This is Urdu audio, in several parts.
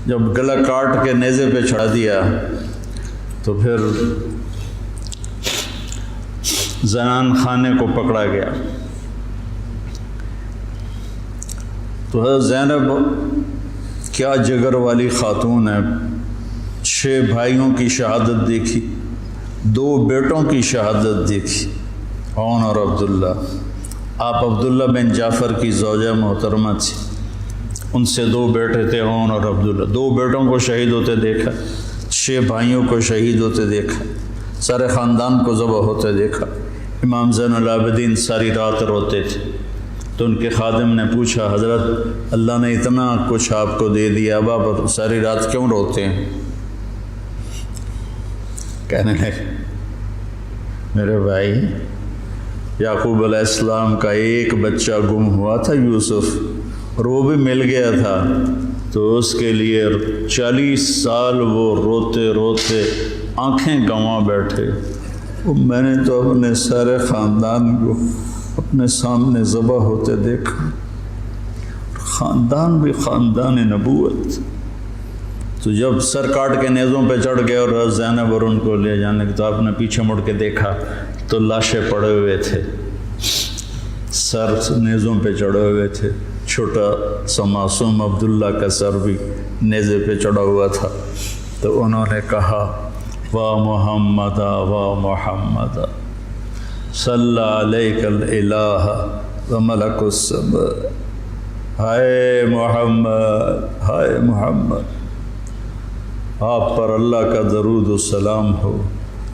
جب گلا کاٹ کے نیزے پہ چڑھا دیا تو پھر زنان خانے کو پکڑا گیا. تو حضرت زینب کیا جگر والی خاتون ہے. 6 بھائیوں کی شہادت دیکھی، 2 بیٹوں کی شہادت دیکھی، عون اور عبداللہ. آپ عبداللہ بن جعفر کی زوجہ محترمہ تھی، ان سے 2 بیٹے تھے، عون اور عبداللہ. 2 بیٹوں کو شہید ہوتے دیکھا، 6 بھائیوں کو شہید ہوتے دیکھا، سارے خاندان کو ذبح ہوتے دیکھا. امام زین العابدین ساری رات روتے تھے. تو ان کے خادم نے پوچھا، حضرت اللہ نے اتنا کچھ آپ کو دے دیا، اب آپ ساری رات کیوں روتے ہیں؟ کہنے لگے میرے بھائی یعقوب علیہ السلام کا ایک بچہ گم ہوا تھا، یوسف، اور وہ بھی مل گیا تھا، تو اس کے لیے 40 سال وہ روتے روتے آنکھیں گنوا بیٹھے. میں نے تو اپنے سارے خاندان کو اپنے سامنے ذبح ہوتے دیکھا، خاندان بھی خاندان نبوت. تو جب سر کاٹ کے نیزوں پہ چڑھ گئے اور زینب اور ان کو لے جانے کے، تو آپ نے پیچھے مڑ کے دیکھا تو لاشیں پڑے ہوئے تھے، سر نیزوں پہ چڑھے ہوئے تھے. چھوٹا سا معصوم عبداللہ کا سر بھی نیزے پہ چڑھا ہوا تھا. تو انہوں نے کہا وا محمد وا محمد صلی علیک الالہ و ملک السماء. ہائے محمد، ہائے محمد، آپ پر اللہ کا درود و سلام ہو،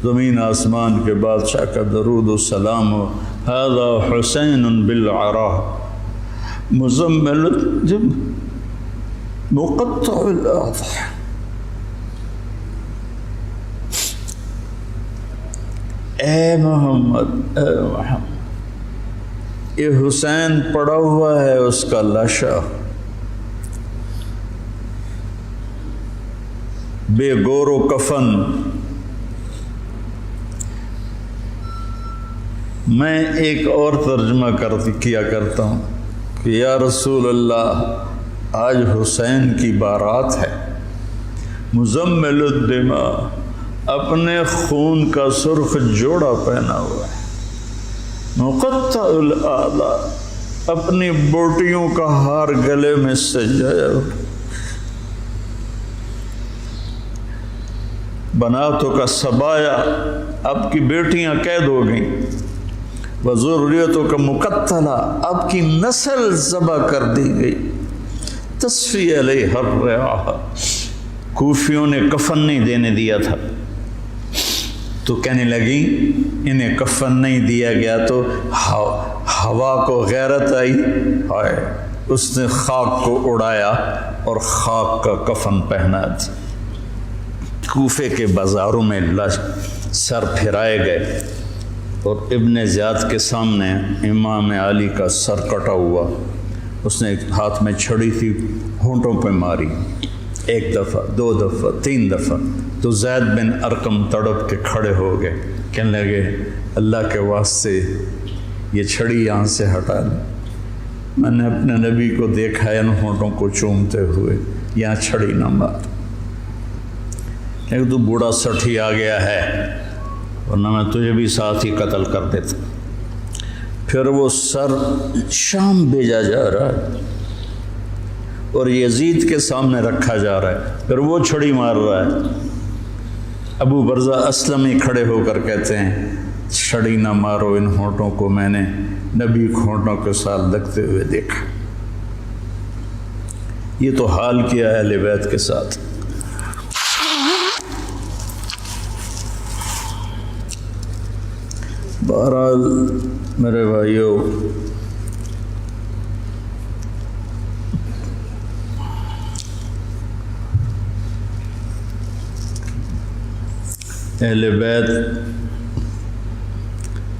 زمین آسمان کے بادشاہ کا درود و سلام ہو. ھذا حسین بالعراء مزمل مقطع الاضحى. اے محمد، اے محمد، یہ حسین پڑا ہوا ہے اس کا لاشا، بے گور و کفن. میں ایک اور ترجمہ کیا کرتا ہوں کہ یا رسول اللہ، آج حسین کی بارات ہے، مزمل الدماء، اپنے خون کا سرخ جوڑا پہنا ہوا ہے، مقطع الاعضاء، اپنی بوٹیوں کا ہار گلے میں سجایا ہوا، بناتوں کا سبایا، آپ کی بیٹیاں قید ہو گئیں، وذریتوں کا مقتلہ، آپ کی نسل ذبح کر دی گئی. تصفی علیہ الرعاء، کوفیوں نے کفن نہیں دینے دیا تھا، تو کہنے لگی انہیں کفن نہیں دیا گیا تو ہوا کو غیرت آئی، ہائے، اس نے خاک کو اڑایا اور خاک کا کفن پہنا دیا. کوفے کے بازاروں میں سر پھرائے گئے اور ابن زیاد کے سامنے امام علی کا سر کٹا ہوا، اس نے ہاتھ میں چھڑی تھی، ہونٹوں پہ ماری، 1 دفعہ 2 دفعہ 3 دفعہ. تو زید بن ارقم تڑپ کے کھڑے ہو گئے، کہنے لگے اللہ کے واسطے یہ چھڑی یہاں سے ہٹا لیں، میں نے اپنے نبی کو دیکھا ہے ان ہونٹوں کو چومتے ہوئے، یہاں چھڑی نہ مار، لیکن تو بوڑھا سٹھی آ گیا ہے، ورنہ میں تجھے بھی ساتھ ہی قتل کر دیتا. پھر وہ سر شام بھیجا جا رہا ہے اور یزید کے سامنے رکھا جا رہا ہے، پھر وہ چھڑی مار رہا ہے. ابو برزہ اسلمی کھڑے ہو کر کہتے ہیں چھڑی نہ مارو ان ہونٹوں کو، میں نے نبی ہونٹوں کے ساتھ لگتے ہوئے دیکھا. یہ تو حال کیا ہے اہل بیت کے ساتھ. بہرحال میرے بھائیوں، اہل بیت،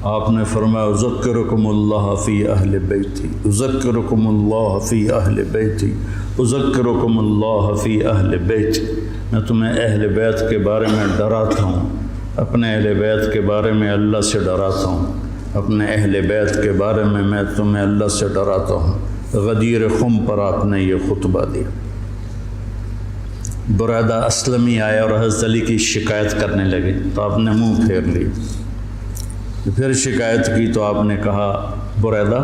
آپ نے فرمایا اذکرکم اللہ فی اہل بیتی، اذکرکم اللہ فی اہل بیتی، اذکرکم اللہ فی اہل بیتی. میں تمہیں اہل بیت کے بارے میں ڈراتا ہوں، اپنے اہل بیت کے بارے میں اللہ سے ڈراتا ہوں، اپنے اہل بیت کے بارے میں تمہیں اللہ سے ڈراتا ہوں. غدیر خم پر آپ نے یہ خطبہ دیا. برادہ اسلمی آیا اور حضرت علی کی شکایت کرنے لگے تو آپ نے منہ پھیر لی. پھر شکایت کی تو آپ نے کہا برادہ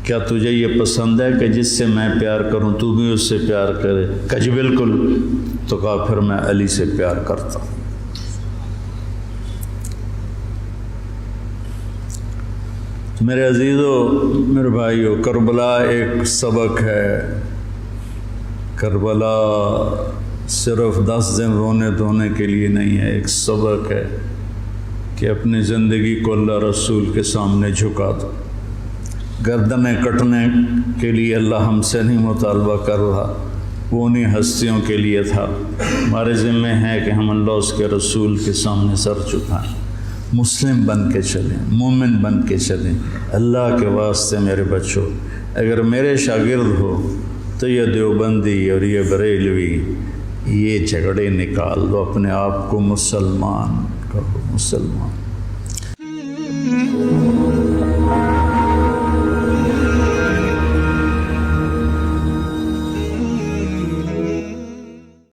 کیا تجھے یہ پسند ہے کہ جس سے میں پیار کروں تو بھی اس سے پیار کرے؟ کہا جی بالکل. تو کہا پھر میں علی سے پیار کرتا ہوں. میرے عزیزو، میرے بھائیو، کربلا ایک سبق ہے. کربلا صرف 10 دن رونے دھونے کے لیے نہیں ہے، ایک سبق ہے کہ اپنی زندگی کو اللہ رسول کے سامنے جھکا دو. گردنیں کٹنے کے لیے اللہ ہم سے نہیں مطالبہ کر رہا، وہ انہیں ہستیوں کے لیے تھا. ہمارے ذمہ ہے کہ ہم اللہ اس کے رسول کے سامنے سر جھکائیں، مسلم بن کے چلیں، مومن بن کے چلیں. اللہ کے واسطے میرے بچوں، اگر میرے شاگرد ہو تو یہ دیوبندی اور یہ بریلوی یہ جھگڑے نکال دو، اپنے آپ کو مسلمان کہو، مسلمان.